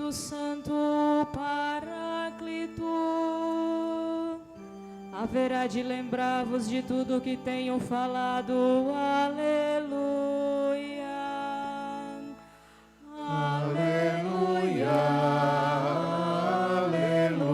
Espírito Santo, Paráclito, haverá de lembrar-vos de tudo que tenho falado. Aleluia. Aleluia. Aleluia.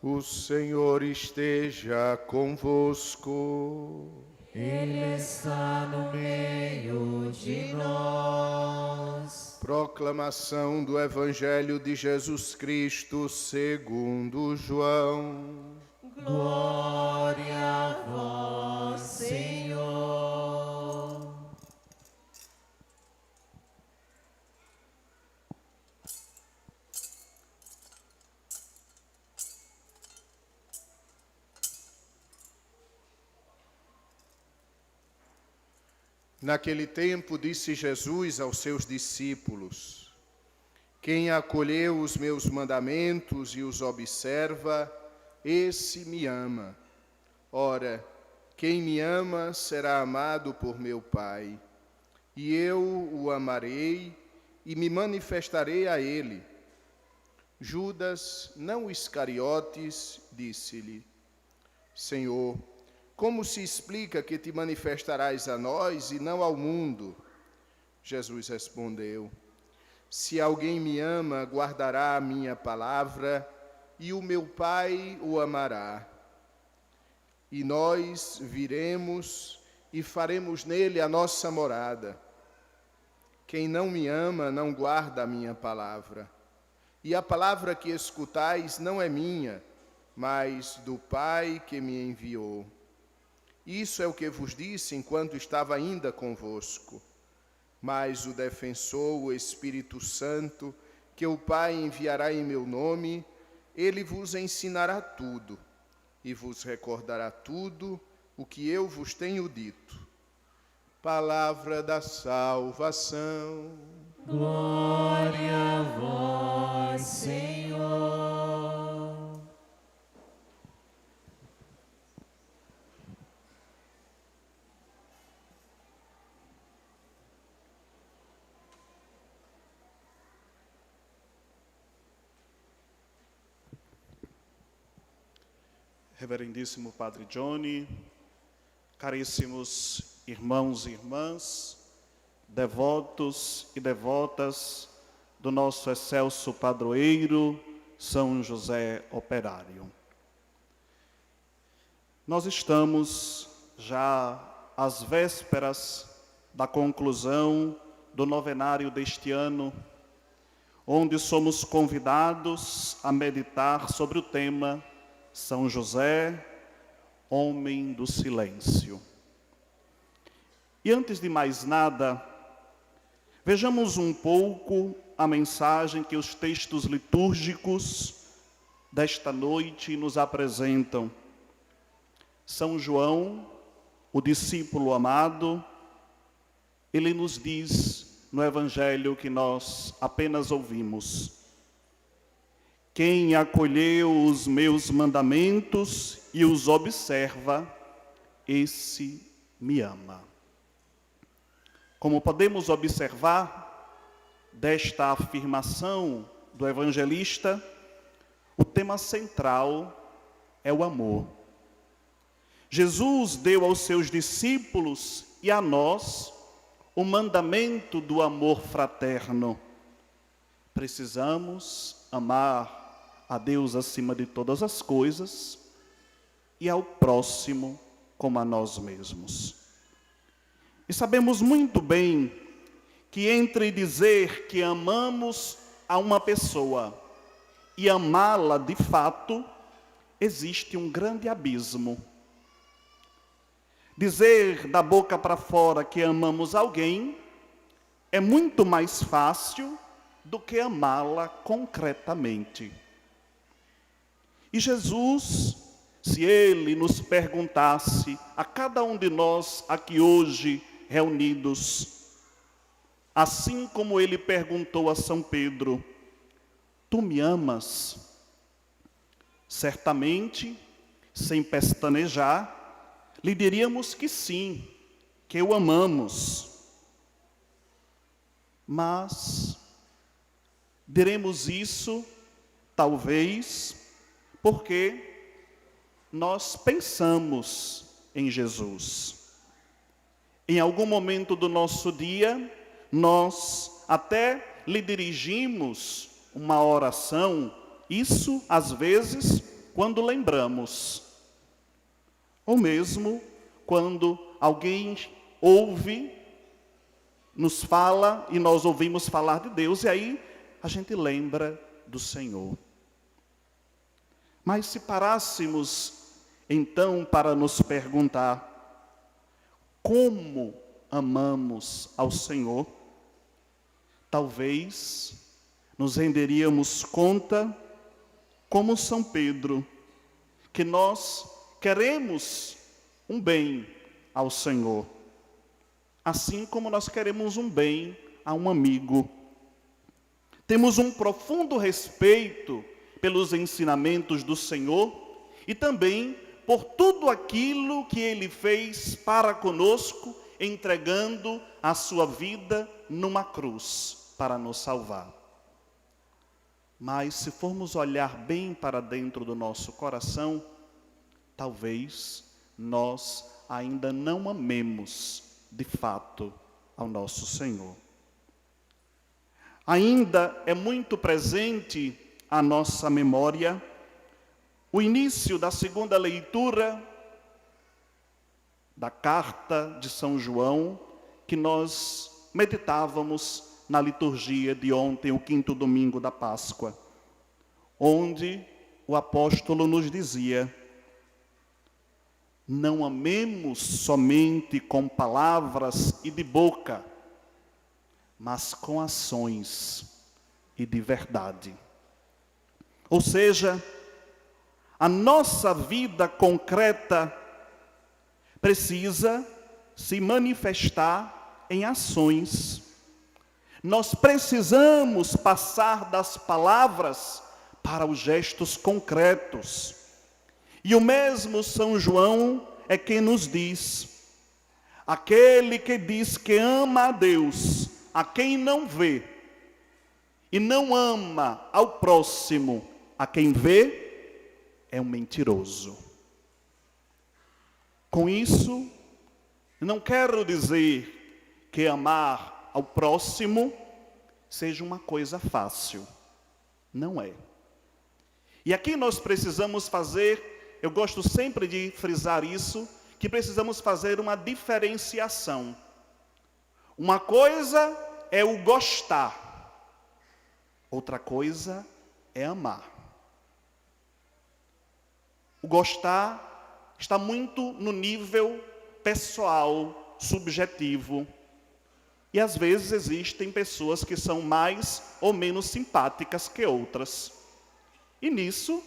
O Senhor esteja convosco. Ele está no meio de nós. Proclamação do Evangelho de Jesus Cristo segundo João. Glória a vós, Senhor. Naquele tempo disse Jesus aos seus discípulos: quem acolheu os meus mandamentos e os observa, esse me ama. Ora, quem me ama será amado por meu Pai, e eu o amarei e me manifestarei a ele. Judas, não Iscariotes, disse-lhe: Senhor, como se explica que te manifestarás a nós e não ao mundo? Jesus respondeu: se alguém me ama, guardará a minha palavra, e o meu Pai o amará. E nós viremos e faremos nele a nossa morada. Quem não me ama não guarda a minha palavra. E a palavra que escutais não é minha, mas do Pai que me enviou. Isso é o que vos disse enquanto estava ainda convosco. Mas o defensor, o Espírito Santo, que o Pai enviará em meu nome, ele vos ensinará tudo e vos recordará tudo o que eu vos tenho dito. Palavra da salvação. Glória a vós, Senhor. Reverendíssimo Padre Johnny, caríssimos irmãos e irmãs, devotos e devotas do nosso excelso padroeiro, São José Operário. Nós estamos já às vésperas da conclusão do novenário deste ano, onde somos convidados a meditar sobre o tema São José, homem do silêncio. E antes de mais nada, vejamos um pouco a mensagem que os textos litúrgicos desta noite nos apresentam. São João, o discípulo amado, ele nos diz no Evangelho que nós apenas ouvimos: quem acolheu os meus mandamentos e os observa, esse me ama. Como podemos observar desta afirmação do evangelista, o tema central é o amor. Jesus deu aos seus discípulos e a nós o mandamento do amor fraterno. Precisamos amar a Deus acima de todas as coisas e ao próximo como a nós mesmos. E sabemos muito bem que entre dizer que amamos a uma pessoa e amá-la de fato, existe um grande abismo. Dizer da boca para fora que amamos alguém é muito mais fácil do que amá-la concretamente. E Jesus, se ele nos perguntasse a cada um de nós aqui hoje reunidos, assim como ele perguntou a São Pedro: tu me amas? Certamente, sem pestanejar, lhe diríamos que sim, que o amamos. Mas diremos isso, talvez, porque nós pensamos em Jesus. Em algum momento do nosso dia, nós até lhe dirigimos uma oração, isso às vezes quando lembramos. Ou mesmo quando alguém ouve, nos fala e nós ouvimos falar de Deus, e aí a gente lembra do Senhor. Mas se parássemos então para nos perguntar como amamos ao Senhor, talvez nos renderíamos conta, como São Pedro, que nós queremos um bem ao Senhor, assim como nós queremos um bem a um amigo. Temos um profundo respeito pelos ensinamentos do Senhor e também por tudo aquilo que Ele fez para conosco, entregando a sua vida numa cruz para nos salvar. Mas se formos olhar bem para dentro do nosso coração, talvez nós ainda não amemos de fato ao nosso Senhor. Ainda é muito presente à nossa memória o início da segunda leitura da carta de São João, que nós meditávamos na liturgia de ontem, o 5º domingo da Páscoa, onde o apóstolo nos dizia: não amemos somente com palavras e de boca, mas com ações e de verdade. Ou seja, a nossa vida concreta precisa se manifestar em ações. Nós precisamos passar das palavras para os gestos concretos. E o mesmo São João é quem nos diz: aquele que diz que ama a Deus, a quem não vê, e não ama ao próximo, a quem vê, é um mentiroso. Com isso, não quero dizer que amar ao próximo seja uma coisa fácil. Não é. E aqui nós precisamos fazer, eu gosto sempre de frisar isso, que precisamos fazer uma diferenciação. Uma coisa é o gostar, outra coisa é amar. O gostar está muito no nível pessoal, subjetivo. E às vezes existem pessoas que são mais ou menos simpáticas que outras. E nisso,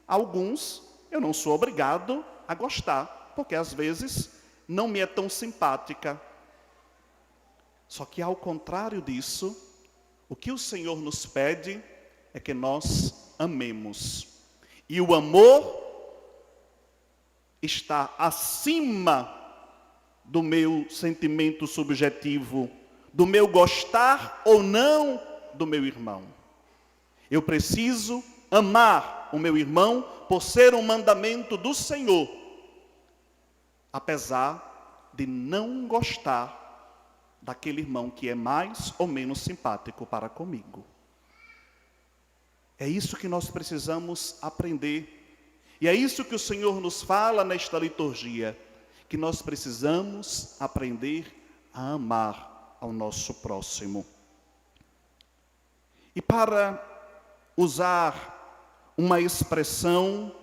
alguns eu não sou obrigado a gostar, porque às vezes não me é tão simpática. Só que ao contrário disso, o que o Senhor nos pede é que nós amemos. E o amor está acima do meu sentimento subjetivo, do meu gostar ou não do meu irmão. Eu preciso amar o meu irmão por ser um mandamento do Senhor, apesar de não gostar daquele irmão que é mais ou menos simpático para comigo. É isso que nós precisamos aprender. E é isso que o Senhor nos fala nesta liturgia, que nós precisamos aprender a amar ao nosso próximo. E para usar uma expressão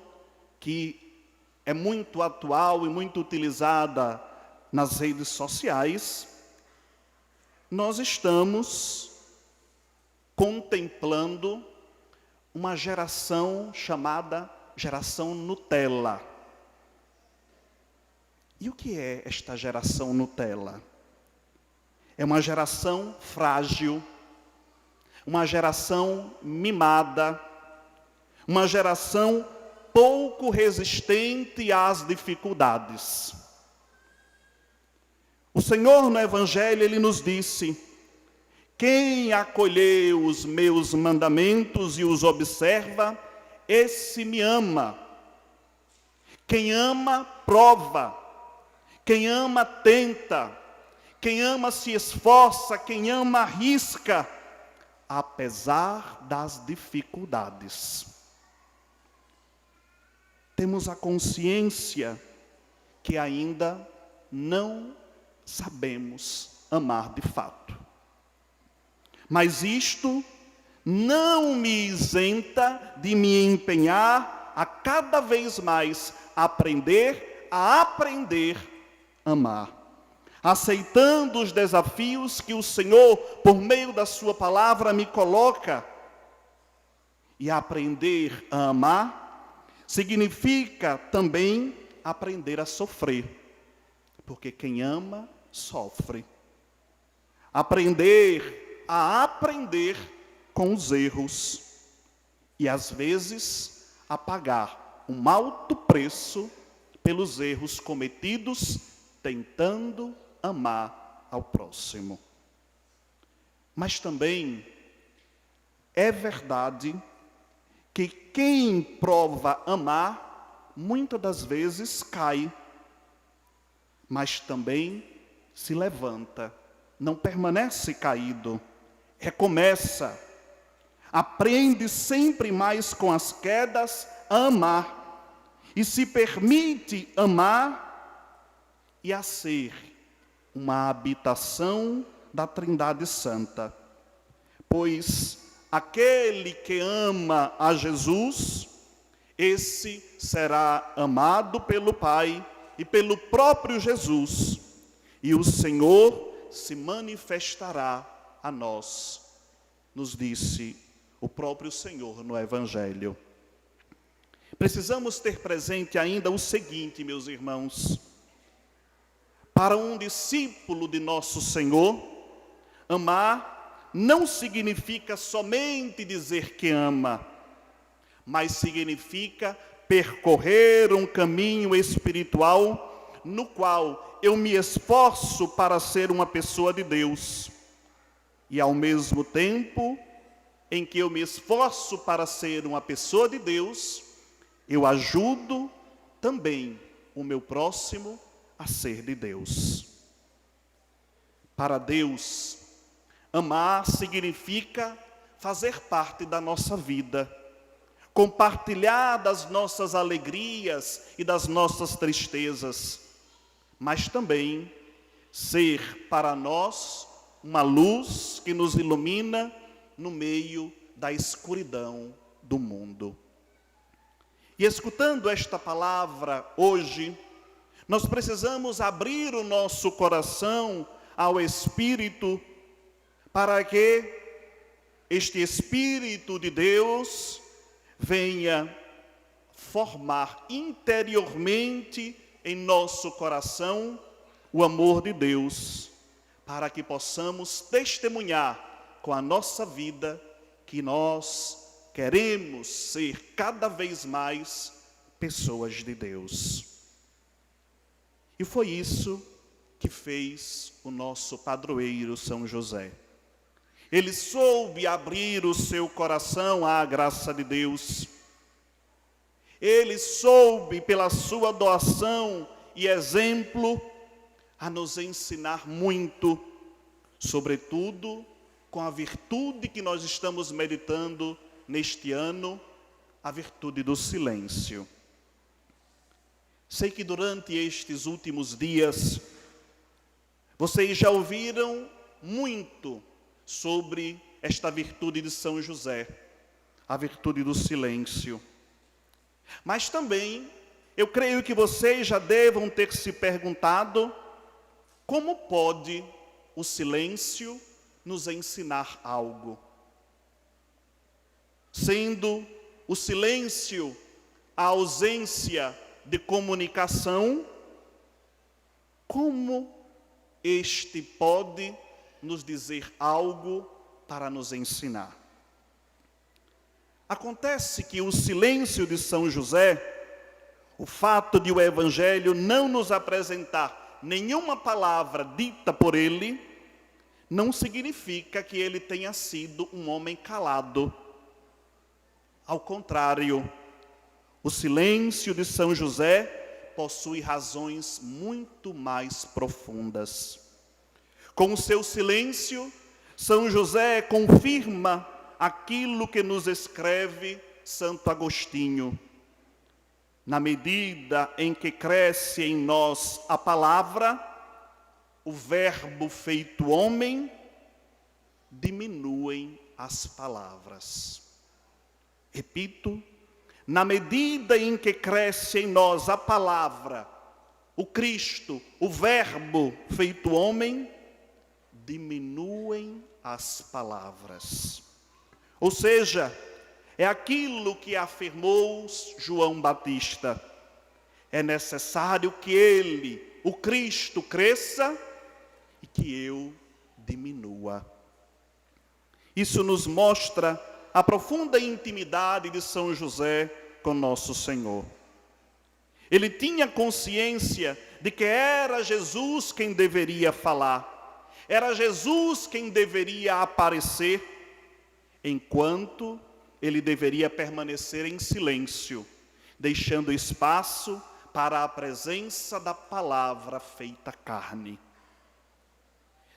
que é muito atual e muito utilizada nas redes sociais, nós estamos contemplando uma geração chamada geração Nutella. E o que é esta geração Nutella? É uma geração frágil, uma geração mimada, uma geração pouco resistente às dificuldades. O Senhor no Evangelho, Ele nos disse: quem acolheu os meus mandamentos e os observa, esse me ama. Quem ama, prova. Quem ama, tenta. Quem ama, se esforça. Quem ama, arrisca, apesar das dificuldades. Temos a consciência que ainda não sabemos amar de fato. Mas isto não me isenta de me empenhar a cada vez mais aprender a amar. Aceitando os desafios que o Senhor, por meio da sua palavra, me coloca. E aprender a amar significa também aprender a sofrer. Porque quem ama, sofre. Aprender com os erros e às vezes a pagar um alto preço pelos erros cometidos, tentando amar ao próximo. Mas também é verdade que quem prova amar, muitas das vezes cai, mas também se levanta, não permanece caído. Recomeça, aprende sempre mais com as quedas a amar e se permite amar e a ser uma habitação da Trindade Santa. Pois aquele que ama a Jesus, esse será amado pelo Pai e pelo próprio Jesus, e o Senhor se manifestará a nós, nos disse o próprio Senhor no Evangelho. Precisamos ter presente ainda o seguinte, meus irmãos: para um discípulo de nosso Senhor, amar não significa somente dizer que ama, mas significa percorrer um caminho espiritual no qual eu me esforço para ser uma pessoa de Deus. E ao mesmo tempo em que eu me esforço para ser uma pessoa de Deus, eu ajudo também o meu próximo a ser de Deus. Para Deus, amar significa fazer parte da nossa vida, compartilhar das nossas alegrias e das nossas tristezas, mas também ser para nós uma luz que nos ilumina no meio da escuridão do mundo. E escutando esta palavra hoje, nós precisamos abrir o nosso coração ao Espírito, para que este Espírito de Deus venha formar interiormente em nosso coração o amor de Deus, para que possamos testemunhar com a nossa vida que nós queremos ser cada vez mais pessoas de Deus. E foi isso que fez o nosso padroeiro São José. Ele soube abrir o seu coração à graça de Deus. Ele soube, pela sua doação e exemplo, a nos ensinar muito, sobretudo com a virtude que nós estamos meditando neste ano, a virtude do silêncio. Sei que durante estes últimos dias, vocês já ouviram muito sobre esta virtude de São José, a virtude do silêncio. Mas também, eu creio que vocês já devam ter se perguntado: como pode o silêncio nos ensinar algo? Sendo o silêncio a ausência de comunicação, como este pode nos dizer algo para nos ensinar? Acontece que o silêncio de São José, o fato de o Evangelho não nos apresentar nenhuma palavra dita por ele, não significa que ele tenha sido um homem calado. Ao contrário, o silêncio de São José possui razões muito mais profundas. Com o seu silêncio, São José confirma aquilo que nos escreve Santo Agostinho. Na medida em que cresce em nós a palavra, o verbo feito homem, diminuem as palavras. Repito, na medida em que cresce em nós a palavra, o Cristo, o verbo feito homem, diminuem as palavras. Ou seja, é aquilo que afirmou João Batista. É necessário que ele, o Cristo, cresça e que eu diminua. Isso nos mostra a profunda intimidade de São José com nosso Senhor. Ele tinha consciência de que era Jesus quem deveria falar, era Jesus quem deveria aparecer, enquanto ele deveria permanecer em silêncio, deixando espaço para a presença da palavra feita carne.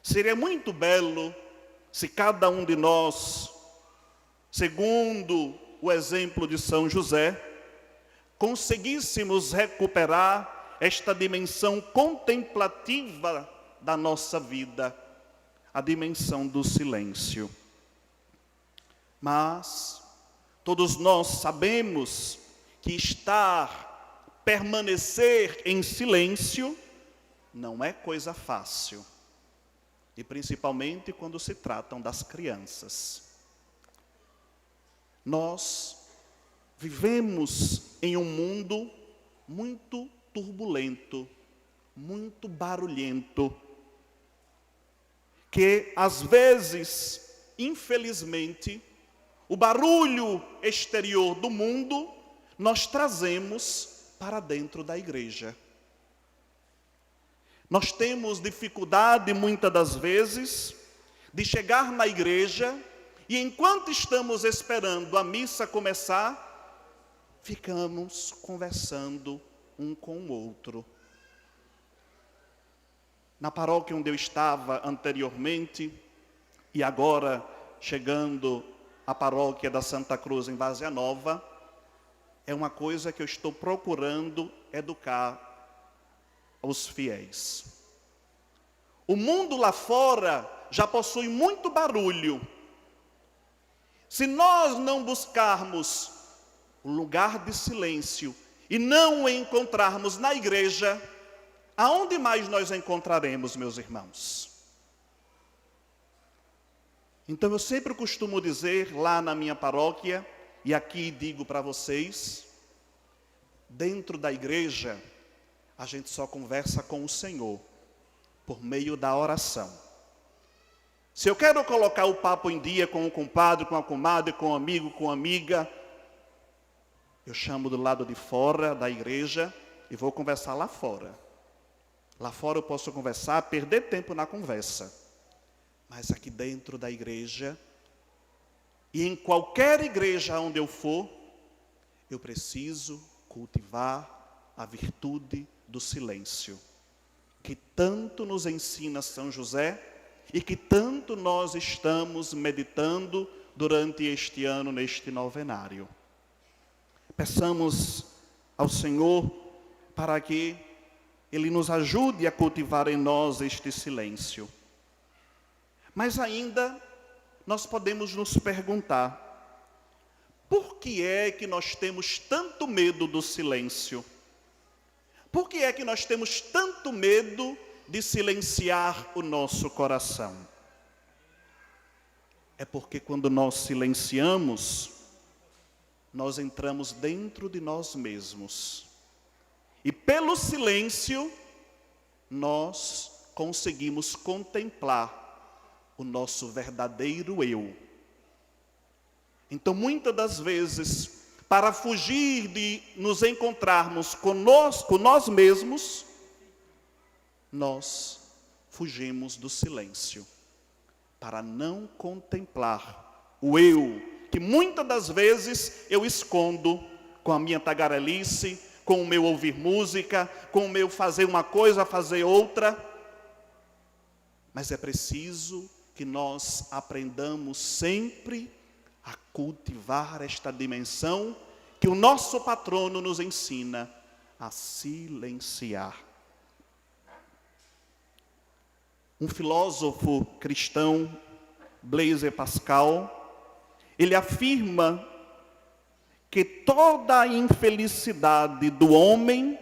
Seria muito belo se cada um de nós, segundo o exemplo de São José, conseguíssemos recuperar esta dimensão contemplativa da nossa vida, a dimensão do silêncio. Mas todos nós sabemos que permanecer em silêncio não é coisa fácil. E principalmente quando se tratam das crianças. Nós vivemos em um mundo muito turbulento, muito barulhento, que às vezes, infelizmente, o barulho exterior do mundo nós trazemos para dentro da igreja. Nós temos dificuldade, muitas das vezes, de chegar na igreja e, enquanto estamos esperando a missa começar, ficamos conversando um com o outro. Na paróquia onde eu estava anteriormente, e agora chegando à paróquia da Santa Cruz em Várzea Nova, é uma coisa que eu estou procurando educar os fiéis. O mundo lá fora já possui muito barulho. Se nós não buscarmos o lugar de silêncio e não o encontrarmos na igreja, aonde mais nós encontraremos, meus irmãos? Então eu sempre costumo dizer lá na minha paróquia, e aqui digo para vocês, dentro da igreja, a gente só conversa com o Senhor por meio da oração. Se eu quero colocar o papo em dia com o compadre, com a comadre, com o amigo, com a amiga, eu chamo do lado de fora da igreja e vou conversar lá fora. Lá fora eu posso conversar, perder tempo na conversa. Mas aqui dentro da igreja, e em qualquer igreja onde eu for, eu preciso cultivar a virtude do silêncio, que tanto nos ensina São José e que tanto nós estamos meditando durante este ano, neste novenário. Peçamos ao Senhor para que Ele nos ajude a cultivar em nós este silêncio. Mas ainda nós podemos nos perguntar, por que é que nós temos tanto medo do silêncio? Por que é que nós temos tanto medo de silenciar o nosso coração? É porque quando nós silenciamos, nós entramos dentro de nós mesmos. E pelo silêncio, nós conseguimos contemplar o nosso verdadeiro eu. Então, muitas das vezes, para fugir de nos encontrarmos conosco, nós mesmos, nós fugimos do silêncio, para não contemplar o eu, que muitas das vezes eu escondo com a minha tagarelice, com o meu ouvir música, com o meu fazer uma coisa, fazer outra. Mas é preciso que nós aprendamos sempre a cultivar esta dimensão que o nosso patrono nos ensina a silenciar. Um filósofo cristão, Blaise Pascal, ele afirma que toda a infelicidade do homem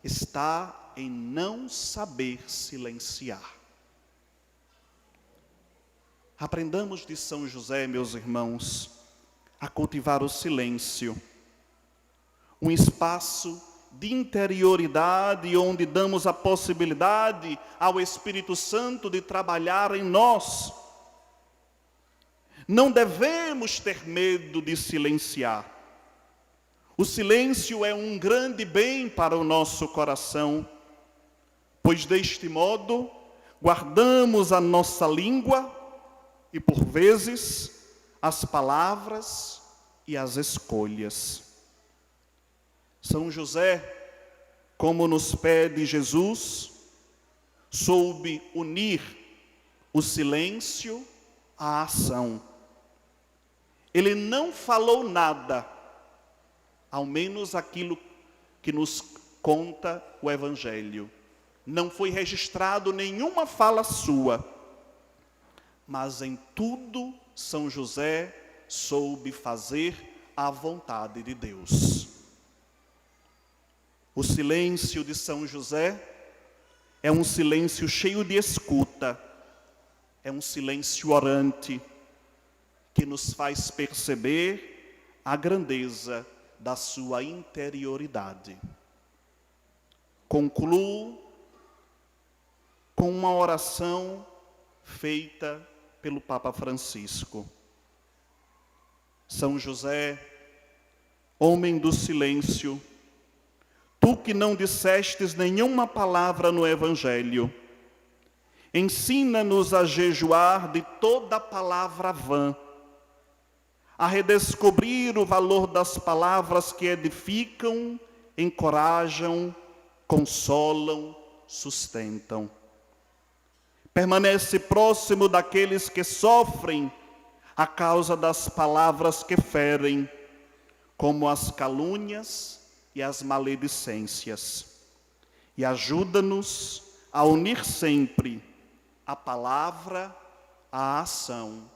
está em não saber silenciar. Aprendamos de São José, meus irmãos, a cultivar o silêncio, um espaço de interioridade onde damos a possibilidade ao Espírito Santo de trabalhar em nós. Não devemos ter medo de silenciar. O silêncio é um grande bem para o nosso coração, pois deste modo guardamos a nossa língua e, por vezes, as palavras e as escolhas. São José, como nos pede Jesus, soube unir o silêncio à ação. Ele não falou nada, ao menos aquilo que nos conta o Evangelho. Não foi registrado nenhuma fala sua, mas em tudo São José soube fazer a vontade de Deus. O silêncio de São José é um silêncio cheio de escuta, é um silêncio orante, que nos faz perceber a grandeza da sua interioridade. Concluo com uma oração feita pelo Papa Francisco. São José, homem do silêncio, tu que não dissestes nenhuma palavra no Evangelho, ensina-nos a jejuar de toda palavra vã, a redescobrir o valor das palavras que edificam, encorajam, consolam, sustentam. Permanece próximo daqueles que sofrem a causa das palavras que ferem, como as calúnias e as maledicências. E ajuda-nos a unir sempre a palavra à ação.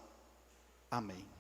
Amém.